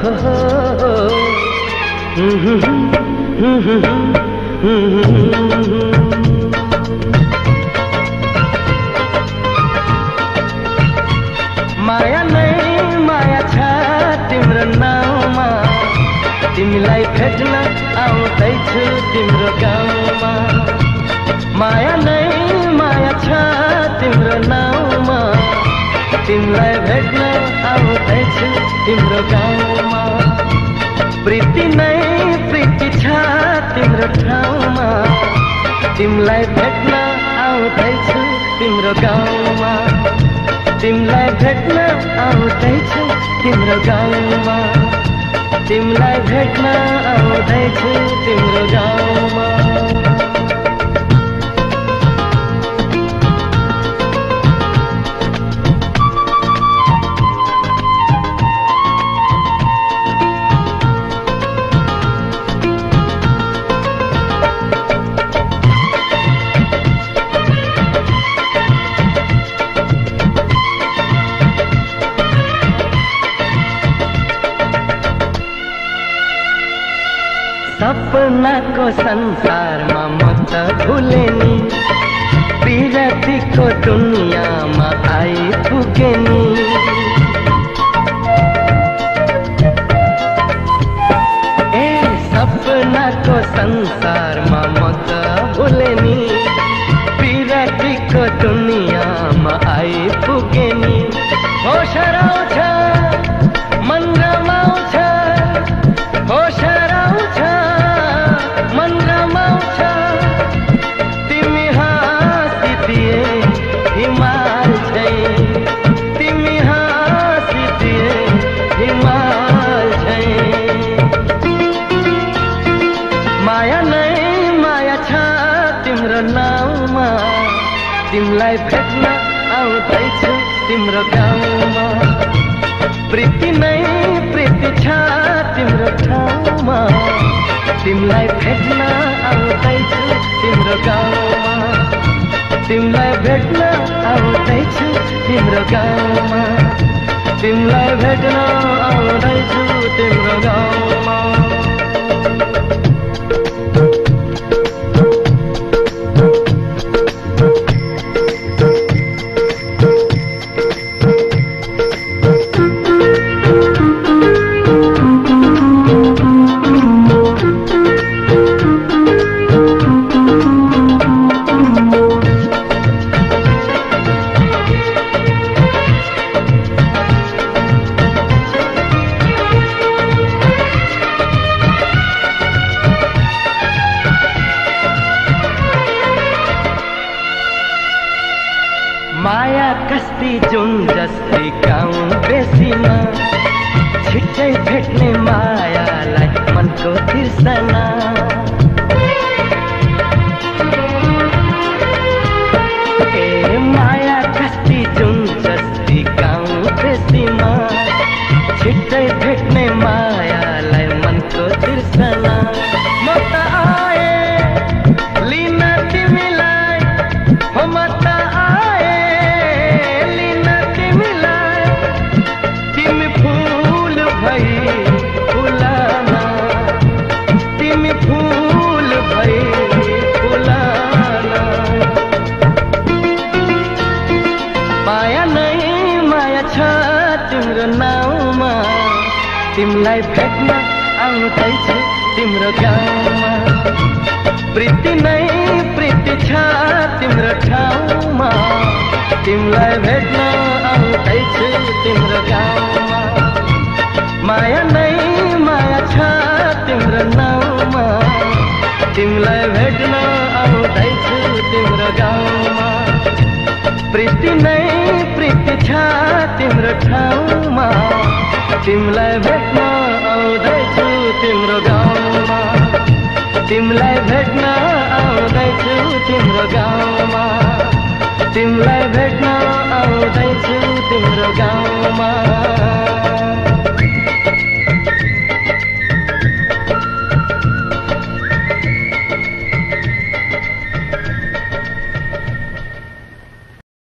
माया नै माया छ तिम्रो नाउँमा, तिमीलाई भेट्न आउँदैछु तिम्रो गाउँमा। माया नै माया छ तिम्रो नाउँमा, तिमीलाई भेट्न आउँदैछु तिम्रो गाउँमा। प्रीति नै प्रीति छ तिम्रो ठाउँमा, तिमीलाई भेट्न आउँदैछु तिम्रो गाउँमा। तिमीलाई भेट्न आउँदैछु तिम्रो गाउँमा, तिमीलाई भेट्न आउँदैछु तिम्रो गाउँमा। सपनाको संसारमा म त भुले नि, विरतीको दुनियाँमा आइपुगे नि। ए सपनाको संसारमा म त भुले नि, विरतीको दुनियाँमा आइपुगे नि। होस हराउँछ मन रमाउँछ, होस हराउँछ मन रमाउँछ। तिमी हाँसिदिए हिमाल झैं, तिमी हाँसिदिए हिमाल झैं। माया नै माया छ तिम्रो नाउँमा, तिमीलाई भेट्न आउँदैछु तिम्रो गाउँमा। प्रीति नै प्रीति छ तिम्रो ठाउँमा, तिमीलाई भेट्न आउँदैछु तिम्रो गाउँमा। तिमीलाई भेट्न आउँदैछु तिम्रो गाउँमा, तिमीलाई भेट्न आउँदैछु तिम्रो गाउँमा। माया कस्ती जुन जस्ती गाउँ बेसीमा, छिट्टै भेट्ने मायालाई मनको तिर्सना। ए माया कस्ती जुन जस्ती गाउँ बेसीमा, छिट्टै भेट्ने मायालाई मनको तिर्सना। म त आए लिन तिमीलाई, हो म त तिम्रो नाउँमा, तिमीलाई भेट्न आउँदैछु तिम्रो गाउँमा। प्रीति नै प्रीति छ तिम्रो ठाउँमा, तिमीलाई भेट्न आउँदैछु तिम्रो गाउँमा। माया नै माया छ तिम्रो नाउँमा, तिमीलाई भेट्न आउँदैछु तिम्रो गाउँमा। प्रीति नै प्रीति छ तिम्रो ठाउँमा, तिमीलाई भेट्न आउँदैछु तिम्रो गाउँमा। तिमीलाई भेट्न आउँदैछु तिम्रो गाउँमा, तिमीलाई